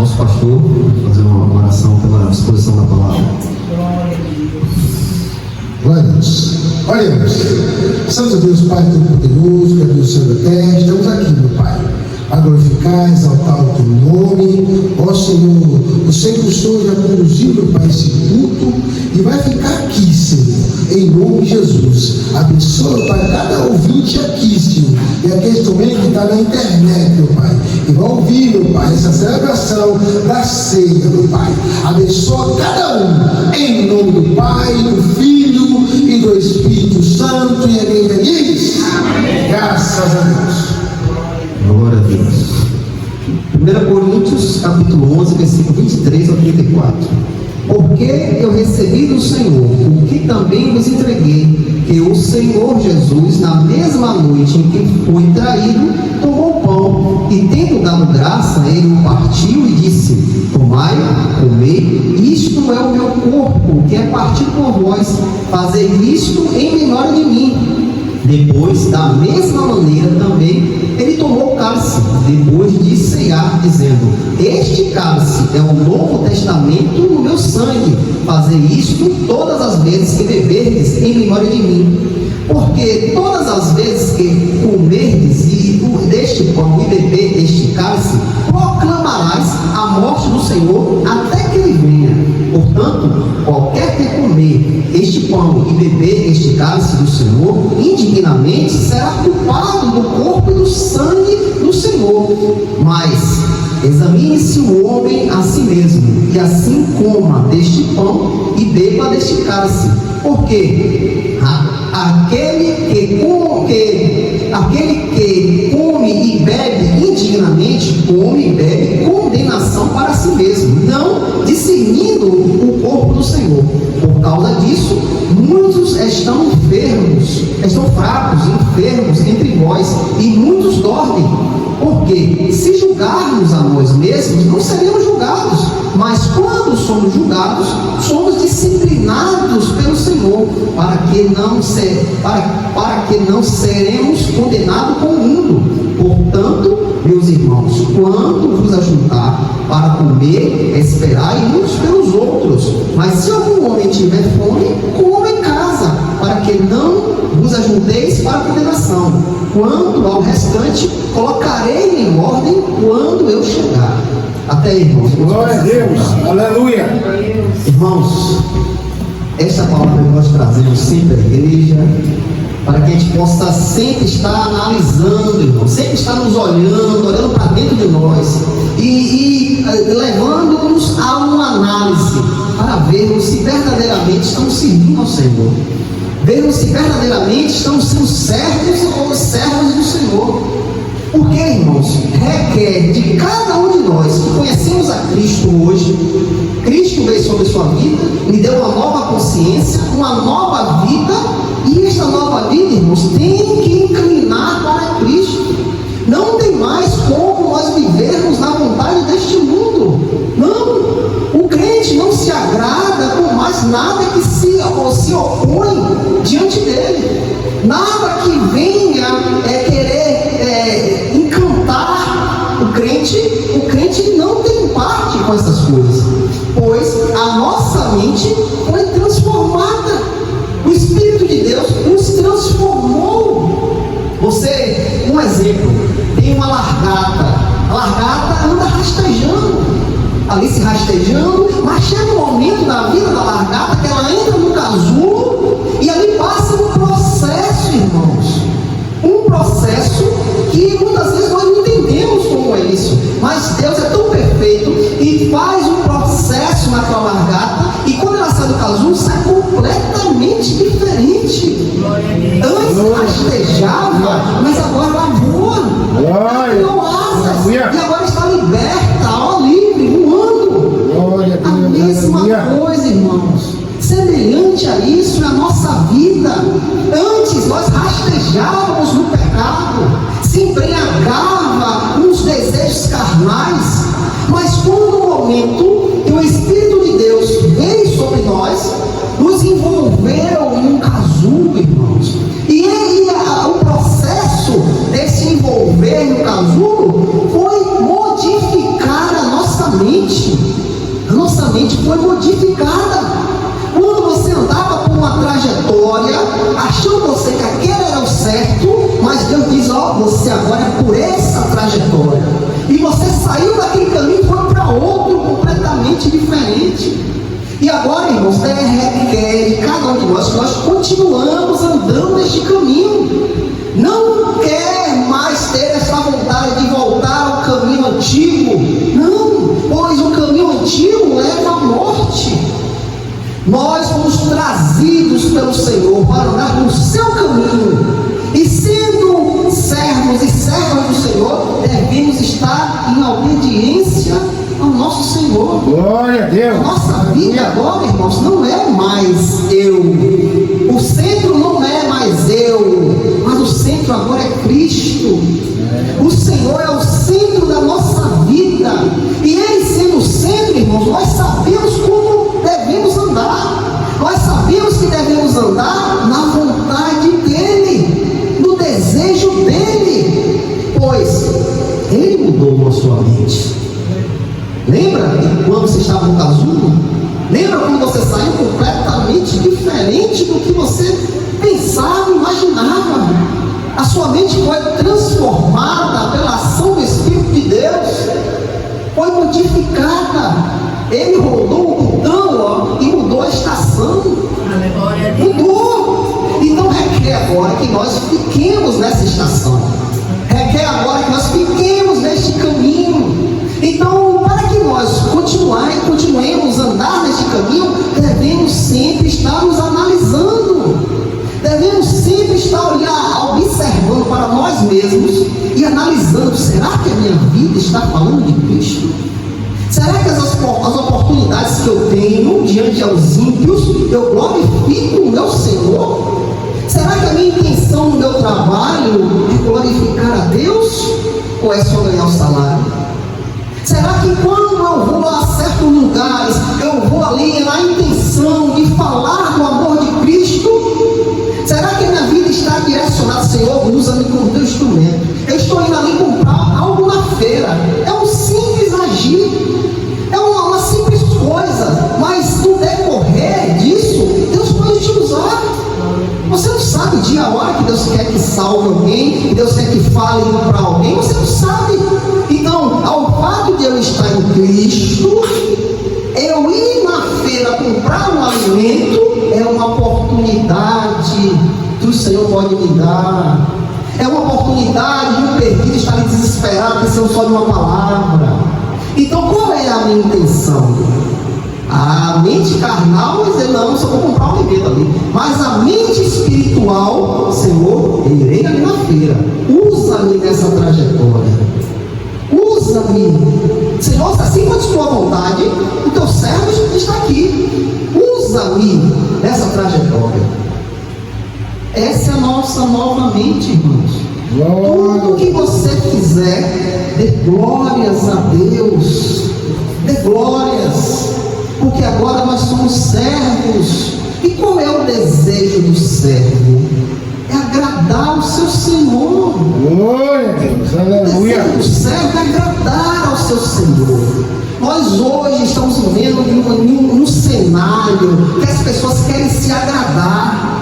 nosso pastor fazer uma oração pela exposição da palavra. Glória a Deus. Oremos. Santo Deus, Pai Todo-Poderoso, que é Deus céu da terra, estamos aqui, meu Pai, a glorificar, exaltar o teu nome. Ó Senhor, o Senhor já conduziu, meu Pai, esse culto e vai ficar aqui, Senhor, em nome de Jesus. Abençoa, Pai, cada ouvinte aqui, Senhor, e aquele também que está na internet, meu Pai, e vai ouvir, meu Pai, essa celebração da ceia, meu Pai. Abençoa cada um, em nome do Pai, do Filho e do Espírito Santo, e a igreja diz: amém. Graças a Deus. Glória a Deus. 1 Coríntios, capítulo 11, versículo 23 ao 34. Porque eu recebi do Senhor o que também vos entreguei, que o Senhor Jesus, na mesma noite em que foi traído, tomou o pão e, tendo dado graça, ele o partiu e disse: tomai, comei, isto é o meu corpo, que é partido por vós, fazei isto em memória de mim. Depois, da mesma maneira também, ele tomou o cálice, depois de ceiar, dizendo: este cálice é o Novo Testamento no meu sangue, fazei isto todas as vezes que beberdes em memória de mim. Porque todas as vezes que comerdes deste pão e beber este cálice, proclamarás a morte do Senhor até que ele venha. Portanto, qualquer que comer este pão e beber este cálice do Senhor indignamente será culpado do corpo e do sangue do Senhor. Mas examine-se o homem a si mesmo, e assim coma deste pão e beba deste cálice. Porque aquele que come e bebe indignamente, come e bebe condenação para si mesmo, não discernindo o corpo do Senhor. Por causa disso, muitos estão fracos, enfermos entre vós, e muitos dormem. Porque se julgarmos a nós mesmos, não seremos julgados, mas quando somos julgados, somos disciplinados pelo Senhor, para que não seremos condenados com o mundo. Portanto, meus irmãos, quando vos ajuntar para comer, esperai uns pelos outros. Mas se algum homem tiver fome, coma em casa, para que não vos ajunteis para a condenação. Quanto ao restante, colocarei em ordem quando eu chegar. Até aí, irmãos. Glória a Deus. Aleluia. Irmãos, esta palavra que nós trazemos sempre à igreja, para que a gente possa sempre estar analisando, irmão, sempre estar nos olhando para dentro de nós e levando-nos a uma análise para vermos se verdadeiramente estamos servindo ao Senhor, vermos se verdadeiramente estamos sendo servos ou servos do Senhor. Porque, irmãos, requer de cada um de nós que conhecemos a Cristo hoje. Cristo veio sobre sua vida, lhe deu uma nova consciência, uma nova vida, e esta nova vida, irmãos, tem que inclinar para Cristo. Não tem mais como nós vivermos na vontade deste mundo. Não, o crente não se agrada com mais nada que se opõe diante dele. Nada que venha querer encantar o crente não tem parte com essas coisas, pois a nossa mente foi transformada. O Espírito de Deus nos transformou. Você, um exemplo, tem uma largata. A largata anda rastejando, ali se rastejando, mas chega um momento da vida da largata que ela entra no casulo e ali passa um processo, irmãos. Um processo que muitas vezes nós não entendemos como é isso, mas Deus é tão perfeito e faz um processo naquela largata, e quando ela sai do casulo, sai completamente diferente. Antes rastejava, mas agora ela voa, criou asas, e agora está liberta, ó, livre, voando. A mesma coisa, irmãos. Semelhante a isso é a nossa vida. Antes nós rastejávamos no pecado, se embriagava nos desejos carnais, mas quando no momento que o Espírito de Deus veio sobre nós, nos envolveram em um casulo, irmãos, e o processo nossa mente foi modificada. Quando você andava por uma trajetória, achando você que aquele era o certo, mas Deus diz, você agora é por essa trajetória. E você saiu daquele caminho e foi para outro completamente diferente. E agora, irmãos, requer de cada um de nós que nós continuamos andando neste caminho. Não quer mais ter essa vontade de voltar ao caminho antigo. Não, pois o caminho antigo leva à morte. Nós fomos trazidos pelo Senhor para andar no seu caminho. E sendo servos e servas do Senhor, devemos estar em obediência ao nosso Senhor. Glória a Deus. A nossa vida agora, irmãos, não é mais eu. O centro não é mais eu, mas o centro agora é Cristo. O Senhor é o centro da nossa vida. E Ele sendo o centro, irmãos, nós sabemos como devemos andar. Nós sabemos que devemos andar na vontade dEle, no desejo dEle, pois Ele mudou a sua mente. Lembra quando você estava no casulo? Lembra quando você saiu completamente diferente do que você pensava, imaginava? A sua mente foi transformada pela ação do Espírito de Deus, foi modificada. Ele rodou o botão e mudou a estação. Mudou. Então requer agora que nós fiquemos nessa estação. Requer agora que nós fiquemos neste caminho. Então, para que nós continuemos a andar neste caminho, devemos sempre estar nos analisando. Devemos sempre estar observando para nós mesmos e analisando: será que a minha vida está falando de Cristo? Será que as oportunidades que eu tenho diante aos ímpios, eu glorifico o meu Senhor? Será que a minha intenção no meu trabalho é glorificar a Deus? Ou é só ganhar o salário? Será que quando eu vou a certos lugares, eu vou ali na intenção de falar do amor de Cristo? Será que a minha vida está direcionada: Senhor, usa-me como teu instrumento? Eu estou indo ali comprar algo na feira. É um simples agir, é uma simples coisa, mas no decorrer disso, Deus pode te usar. Você não sabe o dia, a hora que Deus quer que salve alguém, que Deus quer que fale para alguém, você não sabe. Então, ao fato de eu estar em Cristo, eu ir na feira comprar um alimento é uma oportunidade que o Senhor pode me dar. É uma oportunidade de um perdido estar ali desesperado, precisando só de uma palavra. Então, qual é a minha intenção? A mente carnal vai dizer: não, só vou comprar um alimento ali. Mas a mente espiritual: Senhor, eu irei ali na feira, usa-me nessa trajetória, usa-me, Senhor, se assim for de tua vontade, o teu servo está aqui, usa-me nessa trajetória. Essa é a nossa nova mente, irmãos. Tudo que você fizer, dê glórias a Deus, dê glórias, porque agora nós somos servos. E qual é o desejo do servo? É agradar o seu Senhor. Glória a Deus, aleluia. O desejo do servo é agradar ao seu Senhor. Nós hoje estamos vivendo num cenário que as pessoas querem se agradar.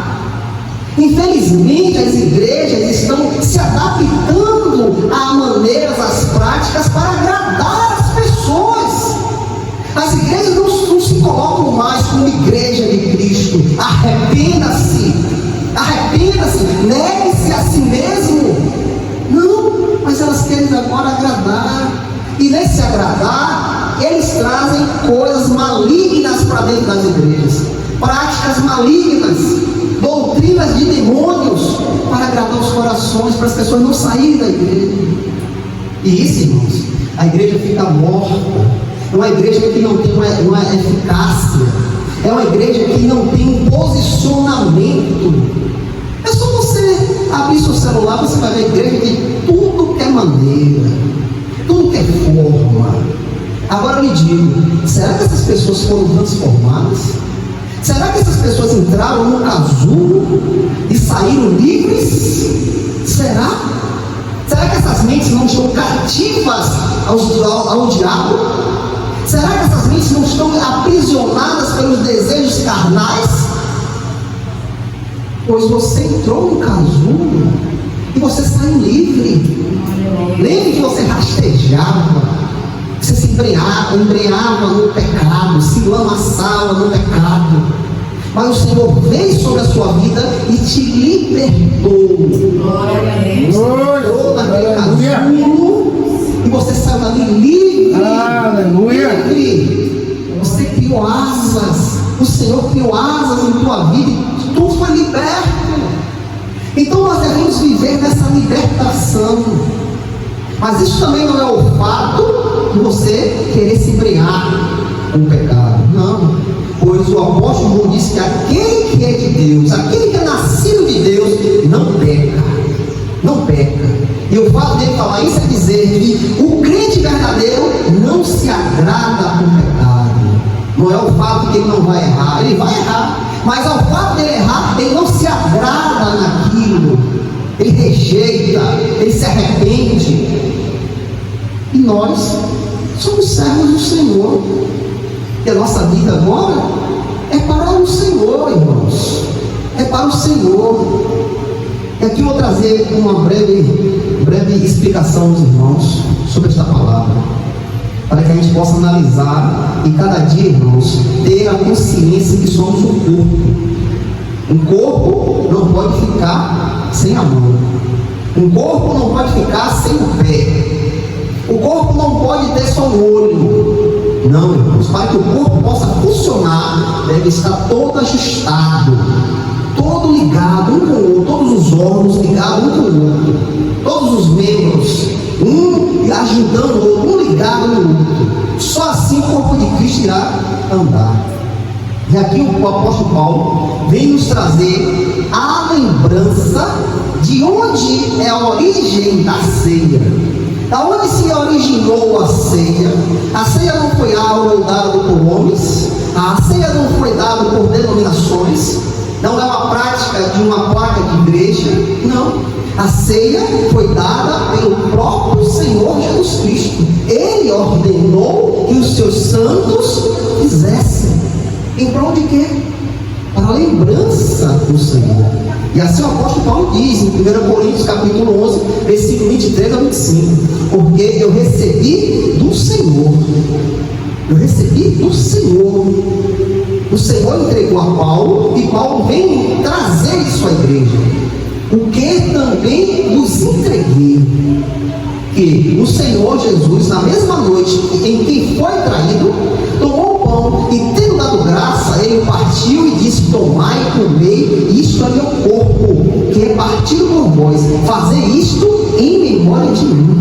Infelizmente, as igrejas estão se adaptando a maneiras, às práticas para agradar as pessoas. As igrejas não se colocam mais como igreja de Cristo. Arrependa-se, negue-se a si mesmo. Não, mas elas querem agora agradar. E nesse agradar, eles trazem coisas malignas para dentro das igrejas, práticas malignas, doutrinas de demônios, para agradar os corações, para as pessoas não saírem da igreja. E isso, irmãos, a igreja fica morta. É uma igreja que não tem uma eficácia, é uma igreja que não tem um posicionamento. É só você abrir seu celular, você vai ver a igreja de tudo que é maneira, tudo que é forma. Agora eu lhe digo: será que essas pessoas foram transformadas? Será que essas pessoas entraram no casulo e saíram livres? Será? Será que essas mentes não estão cativas ao diabo? vidas não estão aprisionadas pelos desejos carnais? Pois você entrou no casulo e você saiu livre. Lembre que você rastejava, você se embreava no pecado, se lamaçava no pecado, mas o Senhor veio sobre a sua vida e te libertou. Entrou naquele casulo e você saiu dali livre. Aleluia. Livre. Você criou asas, o Senhor criou asas em tua vida e tu foi liberto. Então nós devemos viver nessa libertação. Mas isso também não é o fato de você querer se embrear com o pecado. Não. Pois o apóstolo João disse que aquele que é de Deus, aquele que é nascido de Deus, não peca. Não peca. E o fato dele falar isso é dizer que o crente verdadeiro não se agrada com o pecado. Não é o fato que ele não vai errar. Ele vai errar. Mas ao fato de ele errar, ele não se agrada naquilo. Ele rejeita, ele se arrepende. E nós somos servos do Senhor. E a nossa vida agora é para o Senhor, irmãos. É para o Senhor. E aqui eu vou trazer uma breve explicação aos irmãos sobre esta palavra, para que a gente possa analisar e cada dia, irmãos, ter a consciência que somos um corpo. Um corpo não pode ficar sem a mão. Um corpo não pode ficar sem o pé. O corpo não pode ter só um olho. Não, irmãos. Para que o corpo possa funcionar, deve estar todo ajustado, todo ligado um com o outro, todos os órgãos ligados um com o outro, todos os membros, um ajudando o outro, um ligado no outro. Só assim o corpo de Cristo irá andar. E aqui o apóstolo Paulo vem nos trazer a lembrança de onde é a origem da ceia. Da onde se originou a ceia? A ceia não foi algo dado por homens, a ceia não foi dada por denominações, não é uma prática de uma placa de igreja, não. A ceia foi dada pelo próprio Senhor Jesus Cristo. Ele ordenou que os seus santos fizessem. Em prol de quê? Para a lembrança do Senhor. E assim o apóstolo Paulo diz em 1 Coríntios capítulo 11, versículo 23 a 25: porque eu recebi do Senhor. Eu recebi do Senhor. O Senhor entregou a Paulo e Paulo vem trazer isso à igreja. O que também nos entreguei, que o Senhor Jesus, na mesma noite em que foi traído, tomou o pão e, tendo dado graça, ele partiu e disse: tomai e comei, isto é meu corpo, que é partido por vós, fazer isto em memória de mim.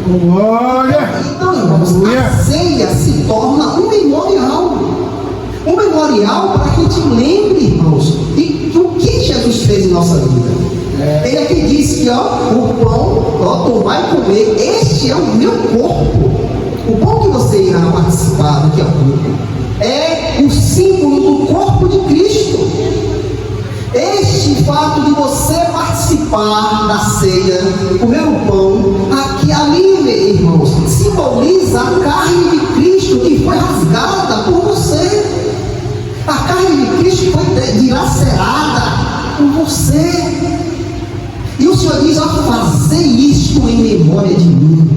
Glória! Então, irmãos, a ceia se torna um memorial. Um memorial para que a gente lembre, irmãos, de o que Jesus fez em nossa vida. Ele aqui diz que o pão, tomar e comer, este é o meu corpo. O pão que você irá participar daqui a pouco é o símbolo do corpo de Cristo. Este fato de você participar da ceia, comer o pão, aqui ali, irmãos, simboliza a carne de Cristo que foi rasgada por você. A carne de Cristo foi dilacerada por você. E o Senhor diz: fazer isto em memória de mim.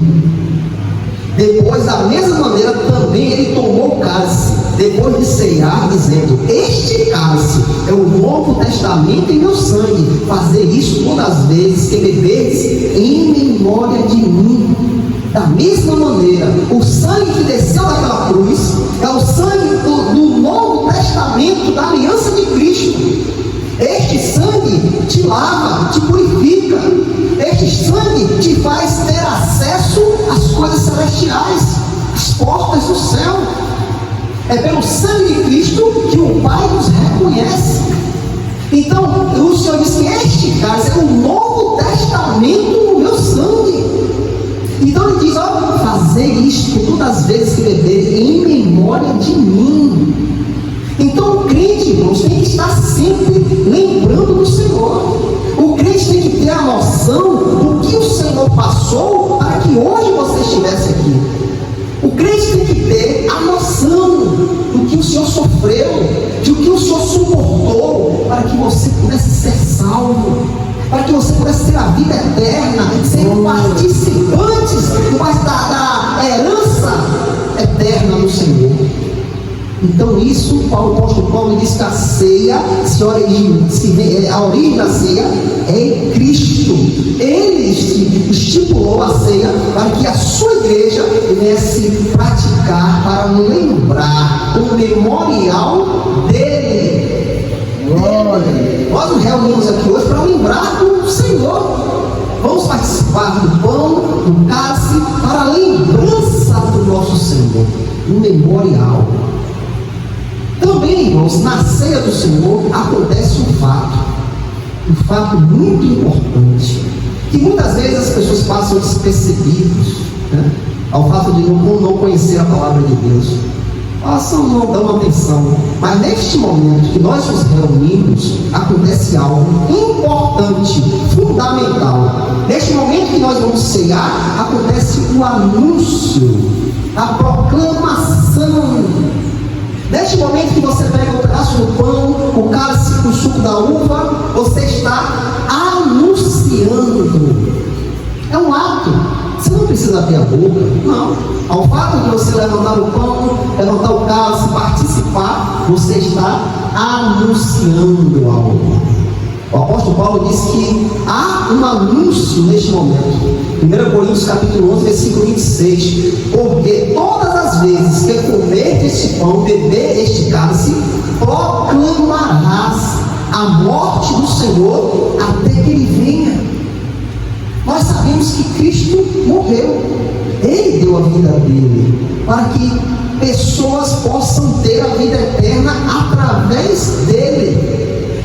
Depois, da mesma maneira, também ele tomou o cálice, depois de ceiar, dizendo: este cálice é o Novo Testamento em meu sangue. Fazer isso todas as vezes que beberes em memória de mim. Da mesma maneira, o sangue que desceu daquela cruz é o sangue do Novo Testamento, da aliança de Cristo. Este sangue te lava, te purifica. Este sangue te faz ter acesso às coisas celestiais, às portas do céu. É pelo sangue de Cristo que o Pai nos reconhece. Então, o Senhor diz que este cálice é o Novo Testamento no meu sangue. Então ele diz: fazer isto todas as vezes que beber em memória de mim. Então o crente, irmãos, tem que estar sempre lembrando do Senhor. O crente tem que ter a noção do que o Senhor passou para que hoje você estivesse aqui. O crente tem que ter a noção do que o Senhor sofreu, do que o Senhor suportou, para que você pudesse ser salvo, para que você pudesse ter a vida eterna, ser participantes da herança eterna do Senhor. Então isso, o apóstolo Paulo diz que a ceia, a origem da ceia é em Cristo. Ele estipulou a ceia para que a sua igreja pudesse praticar, para lembrar o memorial dele. Nós nos reunimos aqui hoje para lembrar do Senhor. Vamos participar do pão, do cálice, para a lembrança do nosso Senhor, um memorial. Também, irmãos, na ceia do Senhor acontece um fato muito importante, que muitas vezes as pessoas passam despercebidos, né, ao fato de não conhecer a palavra de Deus. Não dão atenção, mas neste momento que nós nos reunimos, acontece algo importante, fundamental. Neste momento que nós vamos cear, acontece o anúncio, a proclamação. Neste momento que você pega um pedaço do pão, o cálice com o suco da uva, você está anunciando. É um ato. Você não precisa abrir a boca, não. Ao fato de você levantar o pão, levantar o cálice, participar, você está anunciando algo. O apóstolo Paulo diz que há um anúncio neste momento. 1 Coríntios capítulo 11, versículo 26. Porque todas as vezes que comer este pão, beber este cálice, proclamarás a morte do Senhor até que Ele venha. Nós sabemos que Cristo morreu. Ele deu a vida dele para que pessoas possam ter a vida eterna através dele.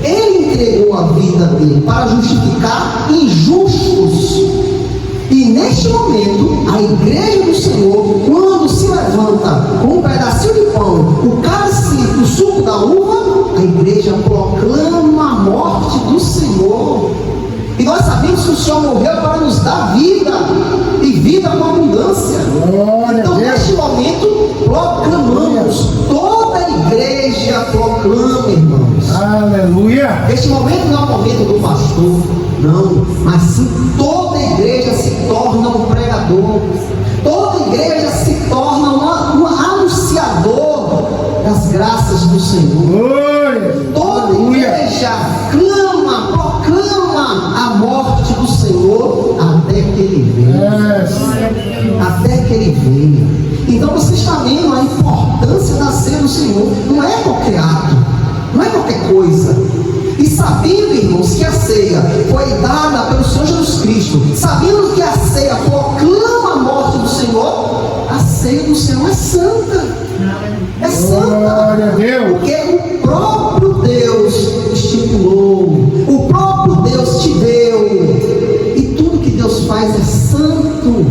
Ele entregou a vida dele para justificar injustos. E neste momento, a igreja do Senhor, quando se levanta com um pedacinho de pão, o cálice, o suco da uva, a igreja proclama a morte do Senhor. E nós sabemos que o Senhor morreu para nos dar vida, e vida com abundância. Então, neste momento, proclamamos. Toda a igreja proclama, irmãos. Aleluia! Este momento não é o momento do pastor, não, mas sim toda a igreja se torna um pregador. Toda a igreja se torna um anunciador das graças do Senhor. Toda a igreja proclama a morte do Senhor até que Ele venha. Até que Ele venha. Então você está vendo a importância da ceia do Senhor. Não é qualquer ato, não é qualquer coisa. E sabendo, irmãos, que a ceia foi dada pelo Senhor Jesus Cristo, sabendo que a ceia proclama a morte do Senhor, a ceia do Senhor é santa. É santa. Porque o próprio Deus estipulou, o próprio Deus te deu, e tudo que Deus faz é santo.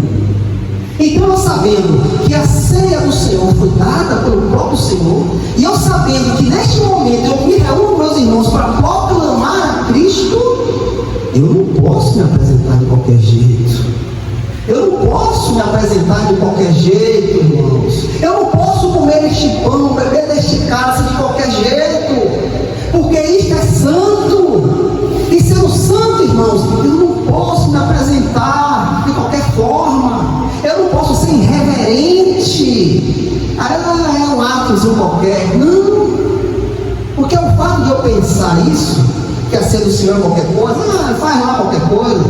Então, eu sabendo que a ceia do Senhor foi dada pelo próprio Senhor, e eu sabendo que neste momento eu me reúno, meus irmãos, para proclamar a Cristo, eu não posso me apresentar de qualquer jeito. Eu não posso me apresentar de qualquer jeito, irmãos. Eu não posso comer este pão, beber deste cálice de qualquer jeito, porque isto é santo. E sendo santo, irmãos, eu não posso me apresentar de qualquer forma. Eu não posso ser irreverente. É um atozinho qualquer. Não. Porque o fato de eu pensar isso, que a ceia do Senhor é qualquer coisa, faz lá qualquer coisa,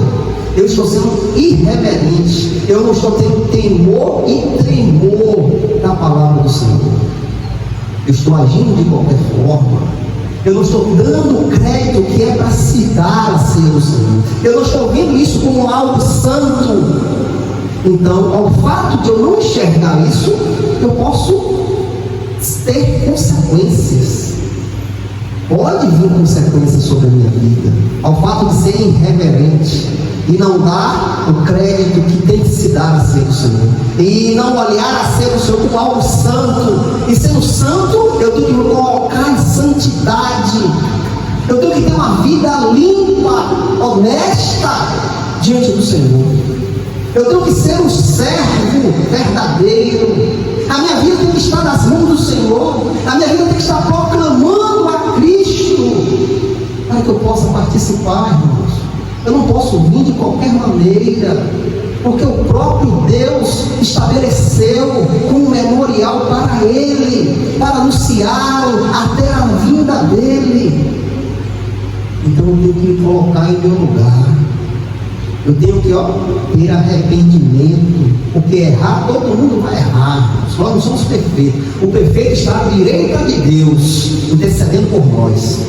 eu estou sendo irreverente. Eu não estou tendo temor e tremor da palavra do Senhor. Eu estou agindo de qualquer forma. Eu não estou dando o crédito que é para se dar a ceia do Senhor. Eu não estou vendo isso como algo santo. Então, ao fato de eu não enxergar isso, eu posso ter consequências. Pode vir consequências sobre a minha vida, ao fato de ser irreverente e não dar o crédito que tem que se dar a ceia do Senhor, e não olhar a ceia do Senhor como algo santo. E sendo santo, eu tenho que me colocar em santidade. Eu tenho que ter uma vida limpa, honesta diante do Senhor. Eu tenho que ser um servo verdadeiro. A minha vida tem que estar nas mãos do Senhor. A minha vida tem que estar proclamando a Cristo, para que eu possa participar, irmãos. Eu não posso vir de qualquer maneira, porque o próprio Deus estabeleceu um memorial para Ele, para anunciar até a vinda dEle. Então eu tenho que me colocar em meu lugar. Eu tenho que ter arrependimento, porque errar, todo mundo vai errar. Nós não somos perfeitos. O perfeito está à direita de Deus, intercedendo por nós.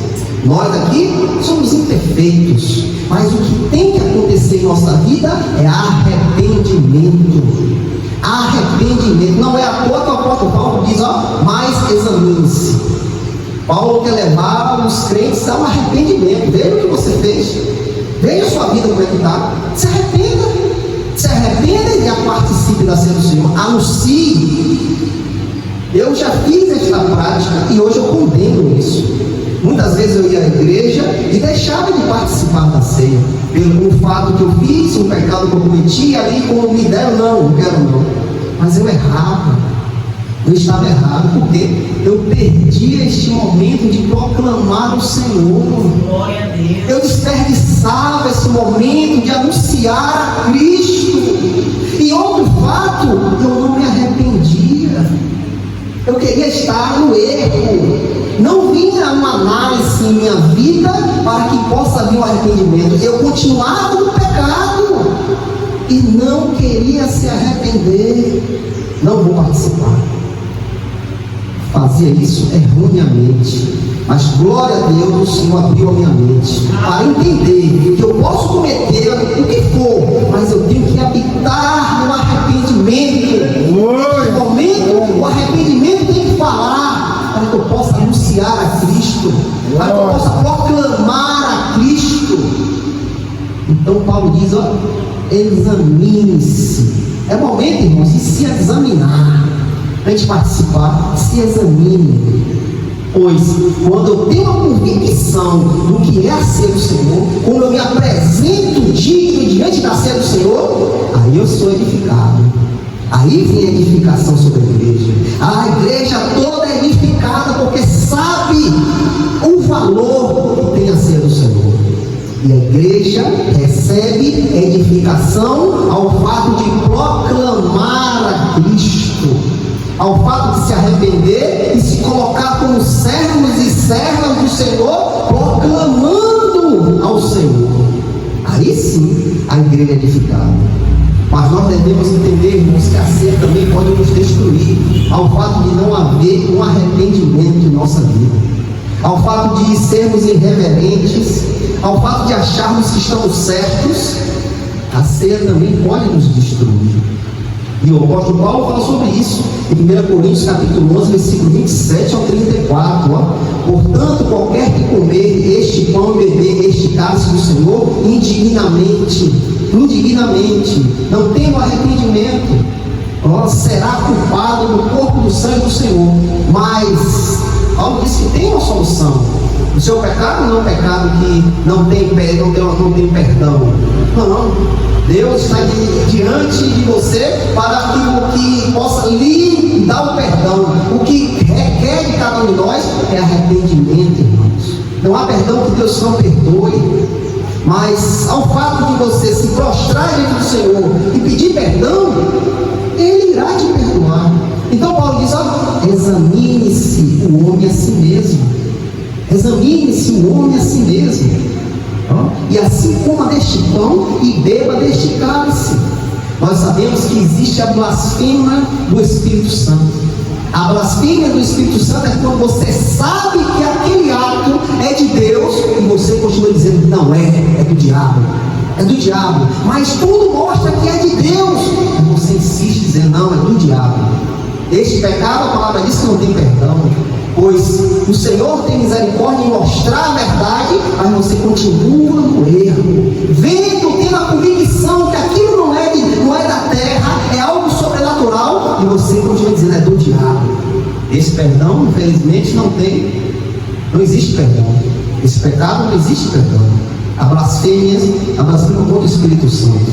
Nós aqui somos imperfeitos, mas o que tem que acontecer em nossa vida é arrependimento. Arrependimento. Não é à toa que o apóstolo Paulo diz, mas examine-se. Paulo quer levar os crentes ao arrependimento. Veja o que você fez. Veja a sua vida como é que está. Se arrependa. Se arrependa e já participe da ceia do Senhor. Anuncie. Eu já fiz esta prática e hoje eu condeno isso. Muitas vezes eu ia à igreja e deixava de participar da ceia, pelo fato que eu fiz, um pecado que eu cometi, ali como me deram, não quero não. Mas eu errava, eu estava errado, porque eu perdi este momento de proclamar o Senhor. Glória a Deus. Eu desperdiçava esse momento de anunciar a Cristo. E outro fato, eu não me arrependia. Eu queria estar no erro. Não vinha uma análise em minha vida para que possa vir o arrependimento. Eu continuava no pecado e não queria se arrepender. Não vou participar. Fazia isso erroneamente. Mas glória a Deus, o Senhor abriu a minha mente para entender que eu posso cometer o que for, mas eu tenho que habitar no arrependimento. No momento, o arrependimento tem que falar, para que eu possa anunciar a Cristo, para que eu possa proclamar a Cristo. Então Paulo diz, examine-se. É momento, irmãos, de se examinar. Para a gente participar, se examine. Pois, quando eu tenho uma convicção do que é a ceia do Senhor, quando eu me apresento digno diante da ceia do Senhor, aí eu sou edificado. Aí vem a edificação sobre a igreja. A igreja toda é edificada porque sabe o valor que tem a ceia do Senhor. E a igreja recebe edificação ao fato de proclamar a Cristo, ao fato de se arrepender e se colocar como servos e servas do Senhor, proclamando ao Senhor. Aí sim a igreja é edificada. Mas nós devemos entender, irmãos, que a ceia também pode nos destruir, ao fato de não haver um arrependimento em nossa vida, ao fato de sermos irreverentes, ao fato de acharmos que estamos certos. A ceia também pode nos destruir. E o apóstolo Paulo fala sobre isso em 1 Coríntios capítulo 11, versículo 27 ao 34. Portanto, qualquer que comer este pão e beber este cálice do Senhor indignamente, não tendo arrependimento, será culpado do corpo do sangue do Senhor. Mas Paulo diz que tem uma solução. O seu pecado não é um pecado que não tem perdão. Não. Deus está diante de você para que possa lhe dar o perdão. O que requer de cada um de nós é arrependimento, irmãos. Não há perdão que Deus não perdoe. Mas ao fato de você se prostrar diante do Senhor e pedir perdão, Ele irá te perdoar. Então Paulo diz, examine-se o homem a si mesmo. Examine-se o homem a si mesmo. E assim coma deste pão e beba deste cálice. Nós sabemos que existe a blasfêmia do Espírito Santo. A blasfêmia do Espírito Santo é quando você sabe que aquele ato é de Deus e você continua dizendo, não é do diabo. É do diabo. Mas tudo mostra que é de Deus. E você insiste dizendo, não, é do diabo. Este pecado, a palavra diz que não tem perdão. Pois o Senhor tem misericórdia em mostrar a verdade, mas você continua no erro, tendo a convicção que aquilo não é da terra, é algo sobrenatural, e você continua dizendo, é do diabo. Esse perdão, infelizmente, não existe perdão. Esse pecado não existe perdão. A blasfêmia contra o Espírito Santo.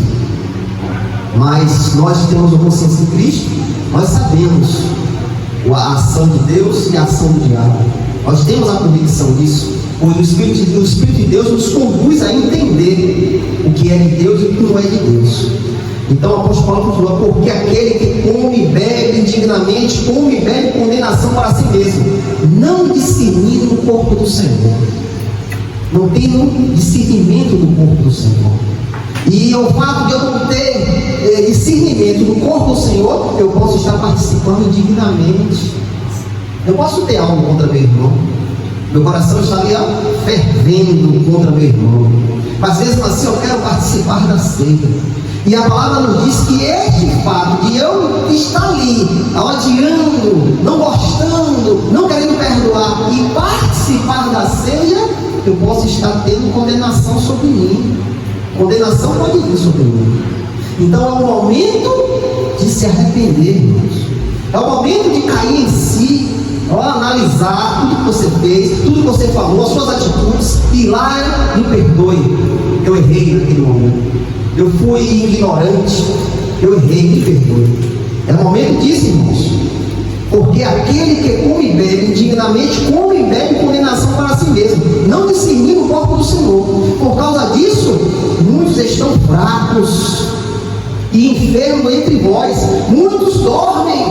Mas nós que temos a consciência em Cristo, nós sabemos a ação de Deus e a ação do diabo. Nós temos a convicção disso, pois o Espírito de Deus nos conduz a entender o que é de Deus e o que não é de Deus. Então o apóstolo Paulo falou: porque aquele que come e bebe indignamente, come e bebe condenação para si mesmo, não discernindo o corpo do Senhor. Não tem um discernimento do corpo do Senhor. E o fato de eu não ter discernimento do corpo do Senhor, eu posso estar participando indignamente. Eu posso ter algo contra meu irmão, meu coração estaria fervendo contra meu irmão, mas mesmo assim eu quero participar da ceia. E a palavra nos diz que este fato de eu estar ali, odiando, não gostando, não querendo perdoar e participar da ceia, eu posso estar tendo condenação sobre mim. Condenação pode vir sobre mim. Então é o momento de se arrepender, irmãos. É o momento de cair em si, analisar tudo que você fez, tudo que você falou, as suas atitudes, e lá me perdoe. Eu errei naquele momento. Eu fui ignorante. Eu errei, me perdoe. É o momento disso, irmãos. Porque aquele que come e bebe indignamente, come e bebe condenação para si mesmo, não discernindo o corpo do Senhor. Por causa disso, muitos estão fracos e enfermos entre vós, muitos dormem.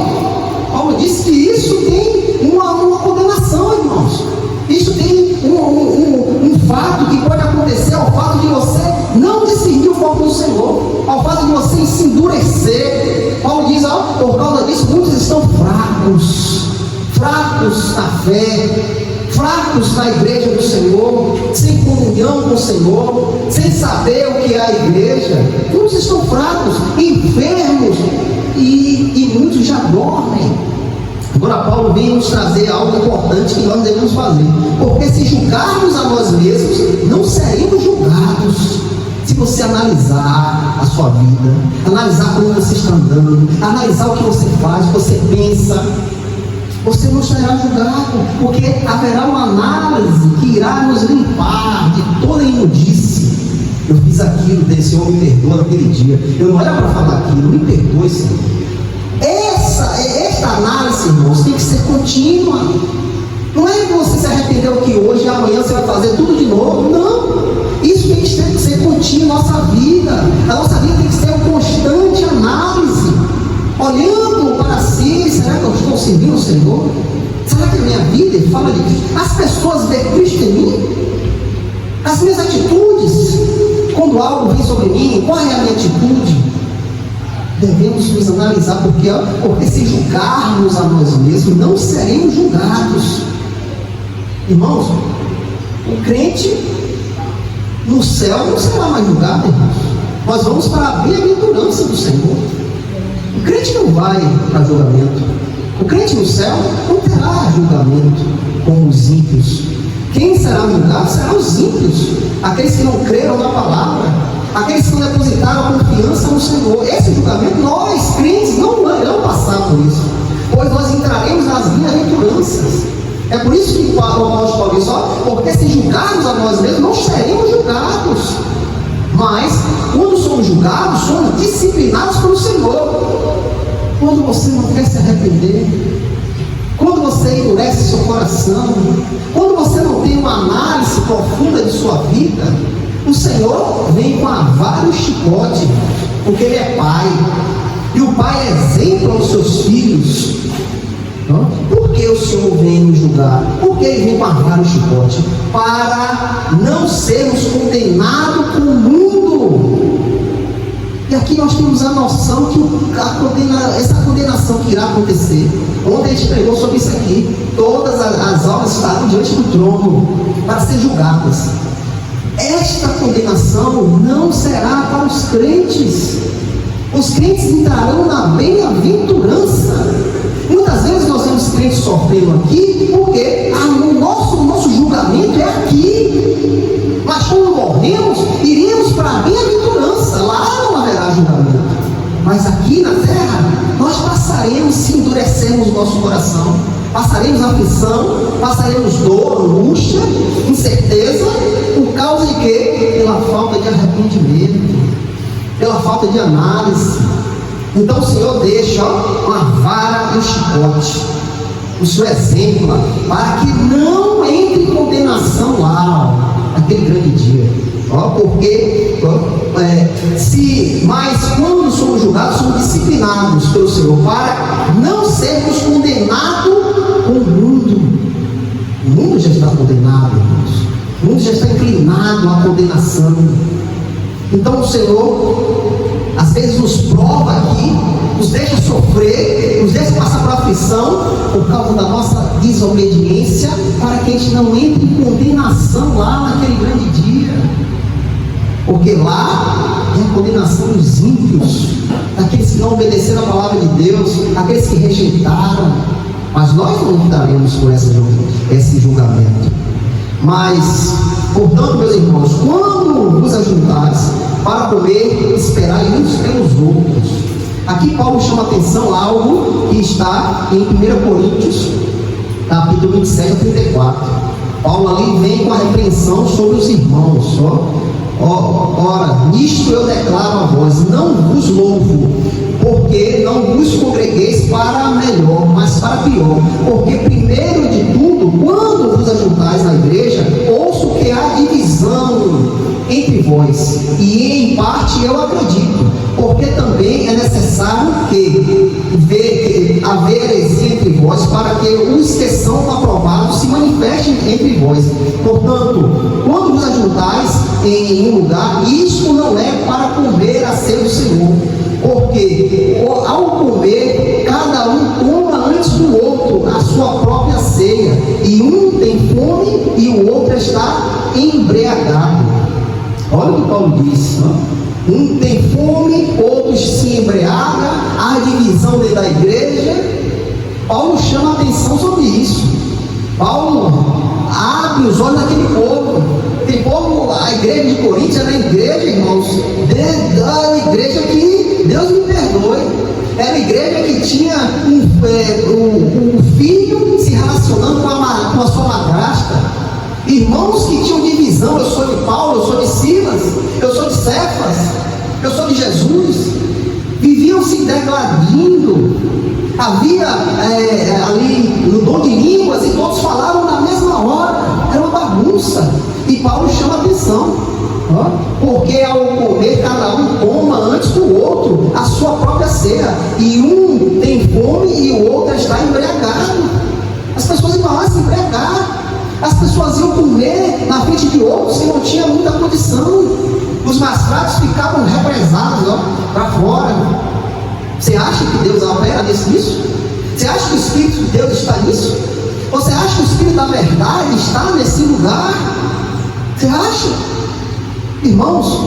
Paulo disse que isso tem uma condenação, irmãos. Isso tem um fato que pode acontecer, ao fato de você não discernir o corpo do Senhor, ao fato de você se endurecer. Paulo diz: por causa disso muitos estão fracos na fé, fracos na igreja do Senhor, sem comunhão com o Senhor, sem saber o que é a igreja. Muitos estão fracos, enfermos, e muitos já dormem. Agora Paulo vem nos trazer algo importante que nós devemos fazer, porque se julgarmos a nós mesmos, não seremos julgados. Se você analisar a sua vida, analisar como você está andando, analisar o que você faz, o que você pensa, você não será julgado, porque haverá uma análise que irá nos limpar de toda imundície. Eu fiz aquilo, Senhor, me perdoa naquele dia, eu não era para falar aquilo, me perdoe, Senhor. Esta análise, irmãos, tem que ser contínua. Não é que você se arrependeu aqui hoje e amanhã você vai fazer tudo de novo. Não. Isso tem que ser contínuo na nossa vida. A nossa vida tem que ser uma constante análise. Olhando para si, será que eu estou servindo o Senhor? Será que a minha vida fala de Cristo? As pessoas veem Cristo em mim? As minhas atitudes, quando algo vem sobre mim, qual é a minha atitude? Devemos nos analisar, porque se julgarmos a nós mesmos, não seremos julgados. Irmãos, o crente no céu não será mais julgado, irmãos. Nós vamos para a bem-aventurança do Senhor. O crente não vai para julgamento. O crente no céu não terá julgamento como os ímpios. Quem será julgado serão os ímpios, aqueles que não creram na palavra, aqueles que não depositaram a confiança no Senhor. Esse julgamento, nós, crentes, não irão passar por isso, pois nós entraremos nas bem-aventuranças. É por isso que o apóstolo Paulo diz: porque se julgarmos a nós mesmos, não seremos julgados. Mas, quando somos julgados, somos disciplinados pelo Senhor. Quando você não quer se arrepender, quando você endurece seu coração, quando você não tem uma análise profunda de sua vida, o Senhor vem com a vara e o chicote, porque Ele é Pai, e o Pai é exemplo aos seus filhos. Por que o Senhor vem nos julgar? Porque Ele vem com a vara e o chicote, para não sermos condenados com o mundo. E aqui nós temos a noção que essa condenação que irá acontecer. Ontem a gente pregou sobre isso aqui. Todas as almas estarão diante do trono para ser julgadas. Esta condenação não será para os crentes. Os crentes entrarão na bem-aventurança. Muitas vezes nós vemos crentes sofrendo aqui, porque o nosso julgamento é aqui. Mas quando morremos, iremos para a bem-aventurança. Lá não haverá julgamento. Mas aqui na terra, nós passaremos, se endurecermos o nosso coração, passaremos aflição, passaremos dor, angústia, incerteza, por causa de quê? Pela falta de arrependimento, pela falta de análise. Então o Senhor deixa uma vara e um chicote. o seu exemplo, para que não entre em condenação lá, naquele grande dia. Mas quando somos julgados, somos disciplinados pelo Senhor, para não sermos condenados com o mundo. O mundo já está condenado, irmãos. O mundo já está inclinado à condenação. Então o Senhor, às vezes, nos prova aqui, nos deixa sofrer, nos deixa passar por aflição, por causa da nossa desobediência, para que a gente não entre em condenação lá naquele grande dia. Porque lá é a condenação dos ímpios, daqueles que não obedeceram a palavra de Deus, aqueles que rejeitaram. Mas nós não daremos por esse julgamento. Mas, portanto, meus irmãos, quando vos ajuntares para comer, esperai uns pelos outros. Aqui Paulo chama atenção a algo que está em 1 Coríntios, capítulo 27 a 34. Paulo ali vem com a repreensão sobre os irmãos. Ora, nisto eu declaro a vós, não vos louvo, porque não vos congregueis para melhor, mas para pior. Porque primeiro de tudo, quando vos ajuntais na igreja, ouço que há divisão entre vós, e em parte eu acredito, porque também é necessário que haver heresia entre vós, para que os que são aprovados se manifestem entre vós. Portanto, quando vos ajuntais em um lugar, isto não é para comer a ceia do Senhor, porque ao comer, cada um coma antes do outro a sua própria ceia, e um tem fome e o outro está embriagado. Olha o que Paulo disse, um tem fome, outros se embriaga, há divisão dentro da igreja. Paulo chama atenção sobre isso. Paulo abre os olhos daquele povo. Tem povo, a igreja de Coríntios era a igreja, irmãos, a igreja que, Deus me perdoe, era a igreja que tinha um filho se relacionando com a sua madrasta. Irmãos que tinham divisão, eu sou de Paulo, eu sou de Silas, eu sou de Cefas, eu sou de Jesus. Viviam se degladindo. Havia ali no dom de línguas e todos falavam na mesma hora. Era uma bagunça. E Paulo chama atenção, porque ao comer cada um coma antes do outro a sua própria ceia, e um tem fome e o outro está embriagado. As pessoas iam lá se embriagar. As pessoas iam comer na frente de outros que não tinha muita condição. Os mais fracos ficavam represados para fora. Você acha que Deus opera nisso? Você acha que o Espírito de Deus está nisso? Você acha que o Espírito da verdade está nesse lugar? Você acha? Irmãos,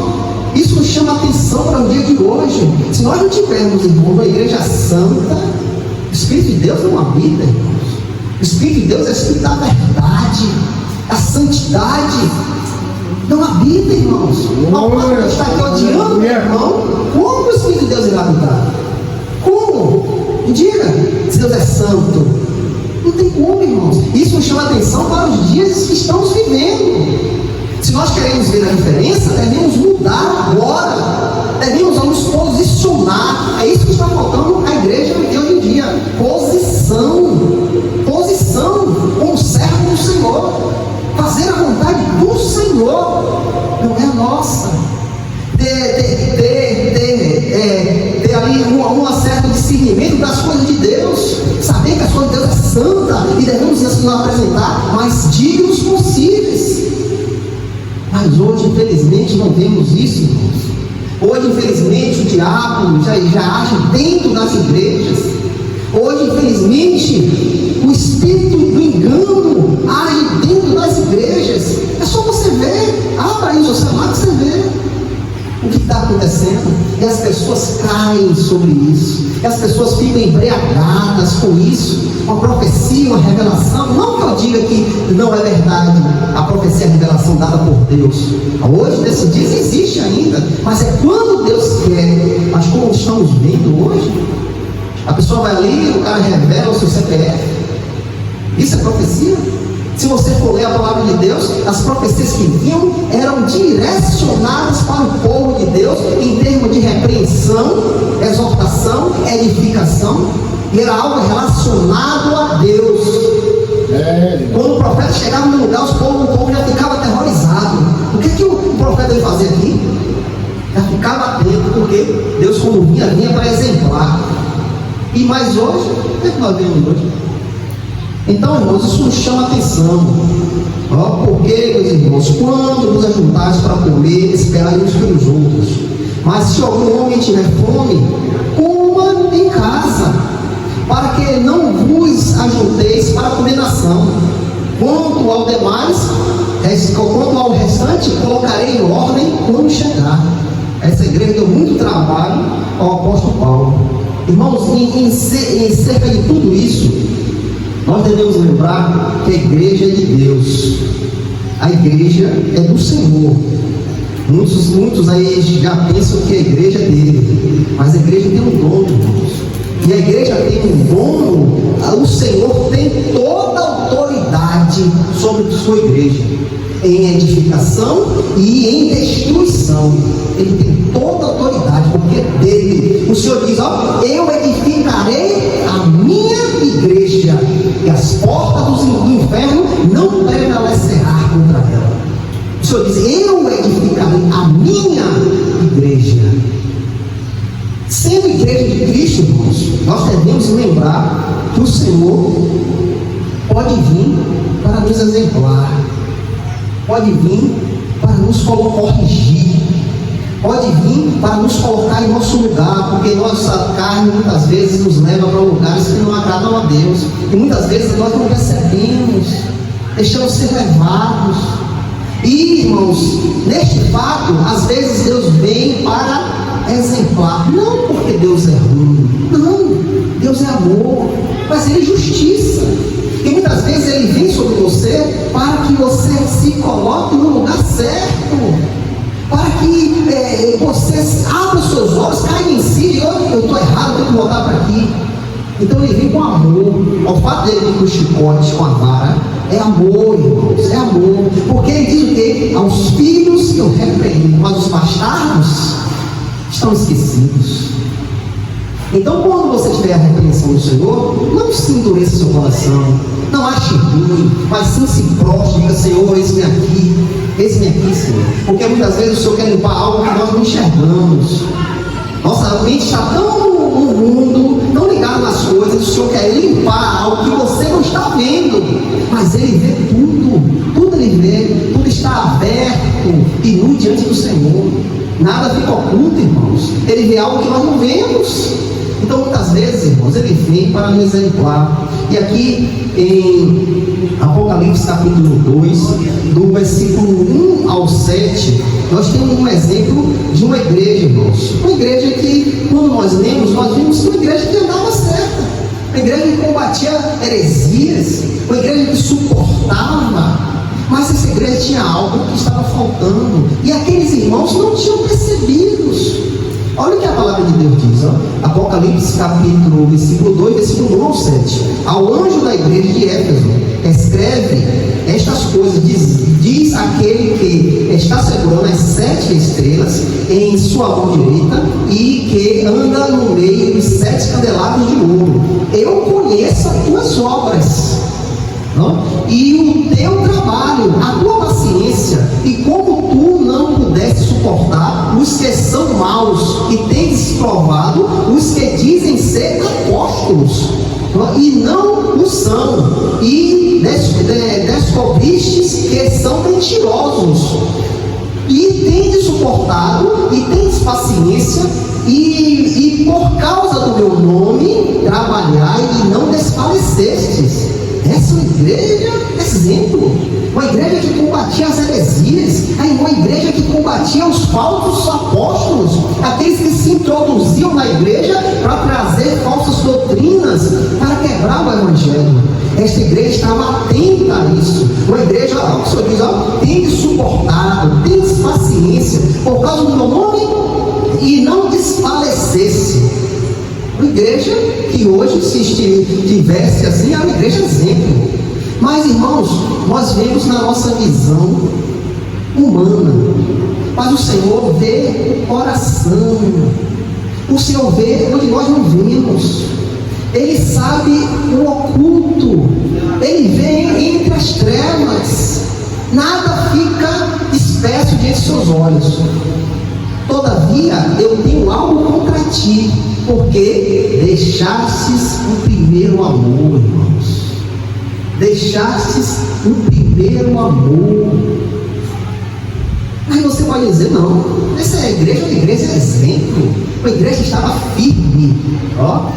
isso nos chama atenção para o dia de hoje. Se nós não tivermos, irmãos, uma igreja santa, o Espírito de Deus não habita, irmãos. O Espírito de Deus é o Espírito da verdade, a santidade. Não habita, irmãos. Não está aqui odiando o irmão. Como o Espírito de Deus irá habitar? Como? Me diga, se Deus é santo. Não tem como, irmãos. Isso nos chama atenção para os dias que estamos vivendo. Se nós queremos ver a diferença, devemos mudar agora. Devemos nos posicionar. É isso que está faltando à igreja de hoje em dia. Posição como servo do Senhor, fazer a vontade do Senhor, não é a nossa. Ter ali um certo discernimento das coisas de Deus, saber que as coisas de Deus é santa e devemos nos apresentar mais dignos possíveis. Mas hoje, infelizmente, não vemos isso, irmãos. Hoje, infelizmente, o diabo já age dentro das igrejas. Hoje, infelizmente, o espírito do engano age dentro das igrejas. É só você ver, abra aí o seu celular que você vê o que está acontecendo. E as pessoas caem sobre isso. E as pessoas ficam embriagadas com isso. Uma profecia, uma revelação. Não que eu diga que não é verdade a profecia e a revelação dada por Deus. Hoje, nesses dias, existe ainda. Mas é quando Deus quer. Mas como estamos vendo hoje, a pessoa vai ali, o cara revela o seu CPF. Isso é profecia? Se você for ler a palavra de Deus, as profecias que vinham eram direcionadas para o povo de Deus em termos de repreensão, exortação, edificação, e era algo relacionado a Deus. chegava no lugar, o povo já ficava aterrorizado. O que o profeta ia fazer aqui? Já ficava atento, porque Deus, quando vinha para exemplar. E mais hoje, o que nós vemos hoje? Então, irmãos, isso nos chama a atenção. Porque, meus irmãos, quando nos ajuntais para comer, esperai uns pelos outros. Mas se algum homem tiver fome, coma em casa, para que não vos ajunteis para condenação. Quanto ao demais, quanto ao restante, colocarei em ordem quando chegar. Essa igreja deu muito trabalho ao apóstolo Paulo. Irmãos, em cerca de tudo isso, nós devemos lembrar que a igreja é de Deus. A igreja é do Senhor. Muitos aí já pensam que a igreja é dele, mas a igreja tem um dono, irmãos. E a igreja tem um dono. O Senhor tem toda a autoridade sobre sua igreja, em edificação e em destruição. Ele tem toda a autoridade, porque é dele. O Senhor diz: eu edificarei a minha igreja, e as portas do inferno não prevalecerá contra ela. O Senhor diz: eu edificarei a minha igreja. Sendo igreja de Cristo, irmãos, nós devemos lembrar que o Senhor pode vir para nos exemplar, pode vir para nos corrigir, pode vir para nos colocar em nosso lugar, porque nossa carne muitas vezes nos leva para lugares que não agradam a Deus, e muitas vezes nós não percebemos, deixamos ser levados. E, irmãos, neste fato, às vezes Deus vem para exemplar, não porque Deus é ruim, não, Deus é amor, mas Ele é justiça. E muitas vezes Ele vem sobre você para que você se coloque no lugar certo, para que você abra os seus olhos, caia em si e eu estou errado, tenho que voltar para aqui. Então Ele vem com amor. Ao fato dele vir com o chicote, com a vara, é amor, irmãos, é amor. Porque Ele diz o quê? Aos filhos eu repreendo, mas os bastardos estão esquecidos. Então, quando você tiver a repreensão do Senhor, não se endureça seu coração, não ache ruim, mas sim se prostre e diga: Senhor, eis-me aqui, Senhor. Porque muitas vezes o Senhor quer limpar algo que nós não enxergamos. Nossa mente está tão no mundo, tão ligada nas coisas, o Senhor quer limpar algo que você não está vendo, mas Ele vê tudo Ele vê, tudo está aberto e nu diante do Senhor. Nada fica oculto, irmãos. Ele vê algo que nós não vemos. Então, muitas vezes, irmãos, Ele vem para nos exemplar. E aqui em Apocalipse capítulo 2, do versículo 1 ao 7, nós temos um exemplo de uma igreja, irmãos. Uma igreja que, quando nós lemos, nós vimos que uma igreja que andava certa, uma igreja que combatia heresias, uma igreja que suportava. Mas essa igreja tinha algo que estava faltando, e aqueles irmãos não tinham percebidos. Olha o que a palavra de Deus diz, Apocalipse capítulo, versículo 2, versículo 1 ao 7. Ao anjo da igreja de Éfeso, escreve estas coisas, diz aquele que está segurando as 7 estrelas em sua mão direita e que anda no meio dos 7 candelabros de ouro: eu conheço as tuas obras, e o teu trabalho, a tua paciência, e como tu não pudeste suportar os que são maus, e tens provado os que dizem ser apóstolos e não o são, e descobristes que são mentirosos, e tendes suportado e tens paciência, e por causa do meu nome trabalhai e não desfalecestes. Essa é uma igreja exemplo, uma igreja que combatia as heresias, uma igreja que combatia os falsos apóstolos, aqueles que se introduziam na igreja para trazer falsas doutrinas, para quebrar o evangelho. Esta igreja estava atenta a isso. Uma igreja, o Senhor diz: tem suportado, tem paciência por causa do meu nome e não desfalecesse. Uma igreja que hoje, se estivesse assim, é uma igreja exemplo. Mas, irmãos, nós vemos na nossa visão humana, mas o Senhor vê o coração, o Senhor vê onde nós não vemos, Ele sabe o oculto, Ele vê entre as trevas, ti, porque deixastes o primeiro amor, irmãos. Deixastes o primeiro amor. Aí você pode dizer, não, essa igreja é uma igreja exemplo. A igreja estava firme,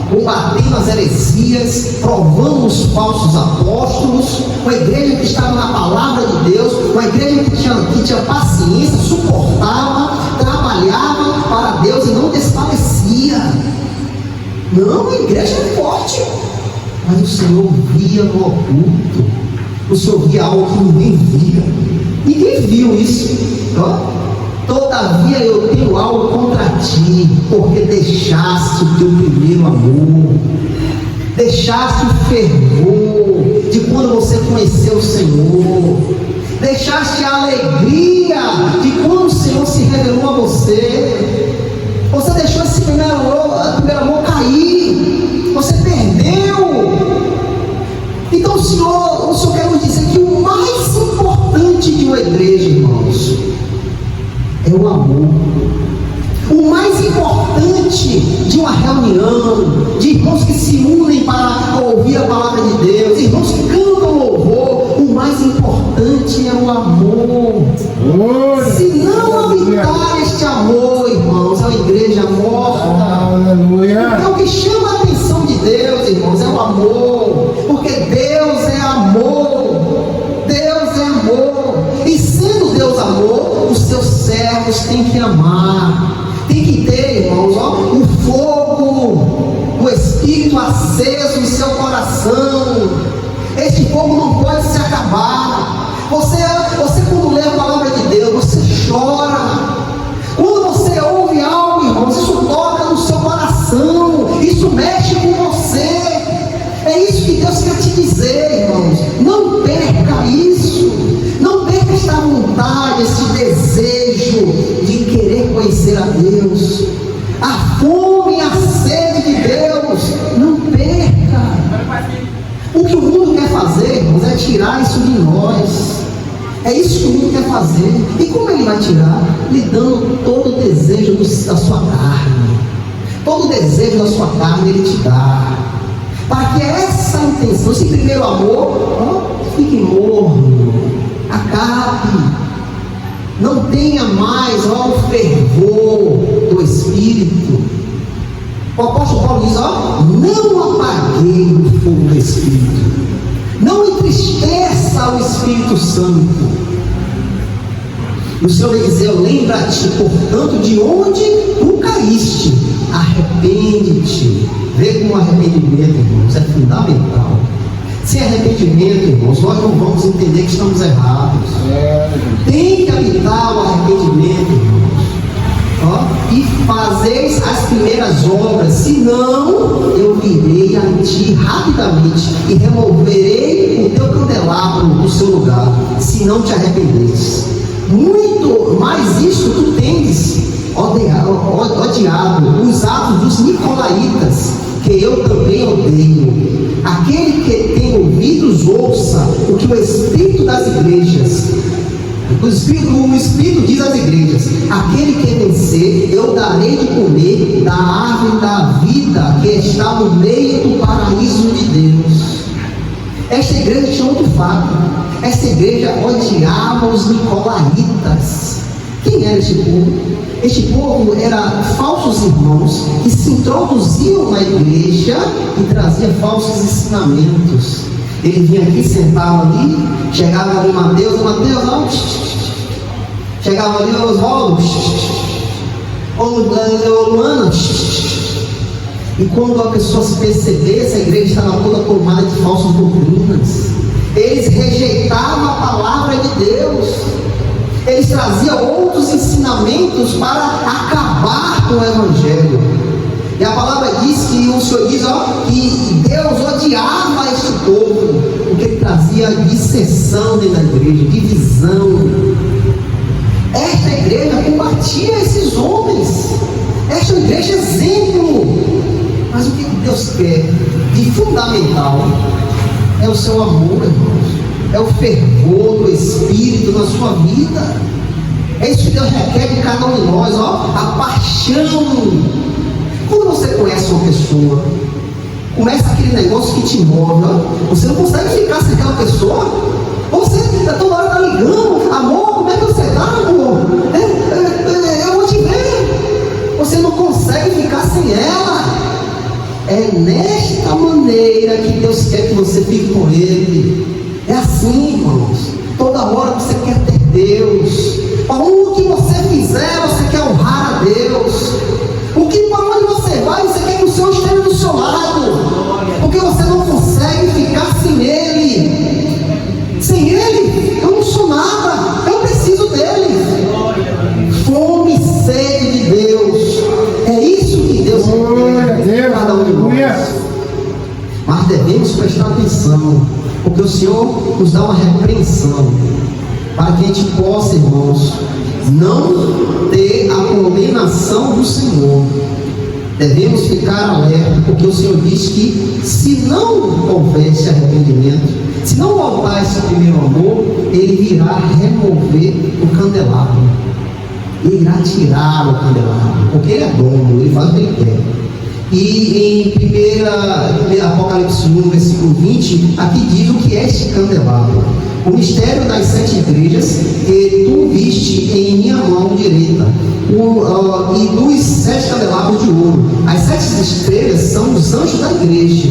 combatendo as heresias, provando os falsos apóstolos. Uma igreja que estava na palavra de Deus, uma igreja que tinha paciência, suportava, trabalhava para Deus e não desfalecia. Não, a igreja é forte. Mas o Senhor via no oculto. O Senhor via algo que ninguém via. Ninguém viu isso. Todavia eu tenho algo contra ti, porque deixaste o teu primeiro amor. Deixaste o fervor de quando você conheceu o Senhor. Deixaste a alegria de quando o Senhor se revelou a você. Você deixou esse primeiro amor cair. Você perdeu. Então o Senhor quer nos dizer que o mais importante de uma igreja, irmãos, é o amor. O mais importante de uma reunião, de irmãos que se unem para ouvir a palavra de Deus, irmãos que cantam louvor, o mais importante é o amor. Se não habitar este amor, irmãos, é uma igreja morta. Aleluia. Então o que chama a atenção de Deus, irmãos, é o amor, porque Deus é amor. Deus é amor. E sendo Deus amor, os seus servos têm que amar. Tem que ter, irmãos, o fogo do Espírito aceso em seu coração. Este fogo não pode se acabar. Você quando lê a palavra de Deus, você chora. Quando você ouve algo, irmãos, isso toca no seu coração. Isso mexe com você. É isso que Deus quer te dizer, irmãos. Não perca isso. Não perca esta vontade, esse desejo de querer conhecer a Deus. A fome e a sede de Deus. Não perca. O que o mundo quer fazer, irmãos, é tirar isso de nós. É isso que o mundo quer fazer. E como ele vai tirar? Lhe dando todo o desejo da sua carne. Todo o desejo da sua carne ele te dá. Para que essa intenção, esse primeiro amor, fique morno, acabe. Não tenha mais o fervor do Espírito. O apóstolo Paulo diz, não apaguei o fogo do Espírito. Não entristeça o Espírito Santo. E o Senhor vai dizer, lembra-te, portanto, de onde tu caíste. Arrepende-te. Vê como arrependimento, irmãos, é fundamental. Sem arrependimento, irmãos, nós não vamos entender que estamos errados. Tem que habitar o arrependimento, irmãos. E fazeis as primeiras obras, senão eu virei a ti rapidamente e removerei o teu candelabro do seu lugar, se não te arrependeres. Muito mais isto tu tens odiado os atos dos nicolaítas, que eu também odeio. Aquele que tem ouvidos, ouça o que o Espírito das igrejas, o Espírito diz às igrejas: aquele que vencer, eu darei de comer da árvore da vida que está no meio do paraíso de Deus. Esta igreja tinha outro fato. Esta igreja odiava os nicolaítas. Quem era este povo? Este povo era falsos irmãos que se introduziam na igreja e traziam falsos ensinamentos. Ele vinha aqui, sentava ali, chegava ali Mateus, chegava ali Oswaldo, Luana, e quando a pessoa se percebesse, a igreja estava toda tomada de falsas doutrinas. Eles rejeitavam a palavra de Deus. Eles traziam outros ensinamentos para acabar com o Evangelho. E a palavra diz que o Senhor diz que Deus odiava este povo, porque ele trazia dissensão dentro da igreja, divisão. Esta igreja combatia esses homens. Esta igreja é exemplo. Mas o que Deus quer de fundamental é o seu amor, irmãos. É o fervor do Espírito na sua vida. É isso que Deus requer de cada um de nós, a paixão Quando você conhece uma pessoa, começa aquele negócio que te move, ó, você não consegue ficar sem aquela pessoa. Você toda hora está ligando, amor, como é que você está, amor? Eu vou te ver. Você não consegue ficar sem ela. É nesta maneira que Deus quer que você fique com Ele. É assim, irmãos. Toda hora você quer ter Deus. Para o que você fizer, você quer honrar a Deus. Para onde você vai, você quer que o Senhor esteja do seu lado. Porque você não consegue ficar sem Ele. Sem Ele, eu não sou nada. Eu preciso dele. Fome e sede de Deus. É isso que Deus quer cada um de nós. Mas devemos prestar atenção, porque o Senhor nos dá uma repreensão, para que a gente possa, irmãos, não ter a condenação do Senhor. Devemos ficar alerta, porque o Senhor diz que se não houvesse arrependimento, se não voltar esse primeiro amor, Ele virá remover o candelabro. Ele irá tirar o candelabro, porque Ele é dono, Ele faz o que Ele quer. E em 1 Apocalipse 1, versículo 20, aqui diz o que é este candelabro: o mistério das 7 igrejas que tu viste em minha mão direita, e dos 7 candelabros de ouro. As 7 estrelas são os anjos da igreja.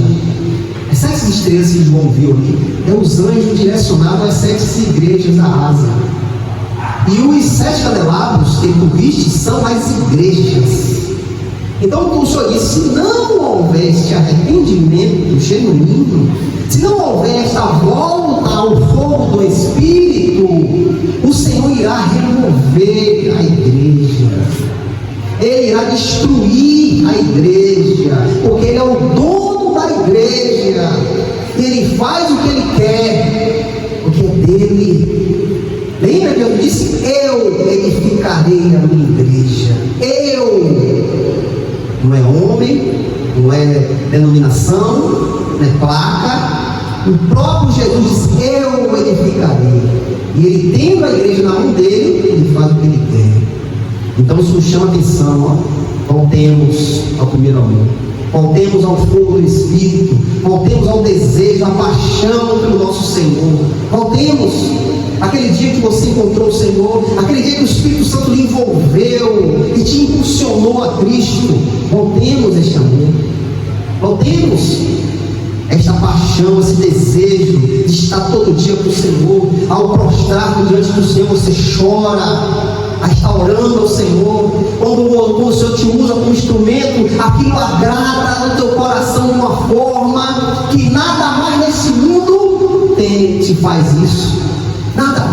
As 7 estrelas que João viu ali é os anjos direcionados às 7 igrejas da Ásia. E os 7 candelabros que tu viste são as igrejas. Então o Senhor disse: se não houver este arrependimento genuíno, se não houver esta volta ao fogo do Espírito, o Senhor irá remover a igreja. Ele irá destruir a igreja, porque Ele é o dono da igreja. Ele faz o que Ele quer, porque é dele. Lembra que eu disse: eu edificarei a minha igreja. Eu. Não é homem, não é denominação, não é placa. O próprio Jesus disse: eu edificarei. E Ele, tendo a igreja na mão dele, Ele faz o que Ele quer. Então isso nos chama atenção, ó. Voltemos ao primeiro amor. Voltemos ao fogo do Espírito. Voltemos ao desejo, à paixão pelo nosso Senhor. Voltemos aquele dia que você encontrou o Senhor, aquele dia que o Espírito Santo lhe envolveu e te impulsionou a Cristo. Voltemos este amor. Voltemos esta paixão, esse desejo de estar todo dia com o Senhor. Ao prostrar diante do Senhor, você chora, está orando ao Senhor. Quando o Senhor te usa como instrumento, aquilo agrada no teu coração de uma forma que nada mais nesse mundo te faz isso. Nada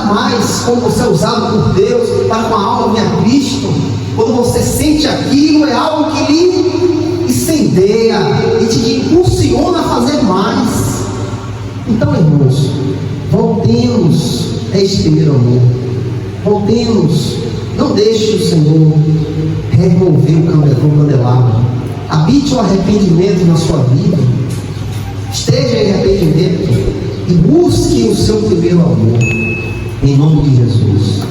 mais como você é usado por Deus para com a alma a Cristo. Quando você sente aquilo, é algo que lhe incendeia e te impulsiona a fazer mais. Então, irmãos, voltemos a este primeiro amor. Voltemos. Não deixe o Senhor remover o candelabro. Habite o arrependimento na sua vida. Esteja em arrependimento e busque o seu primeiro amor. Em nome de Jesus.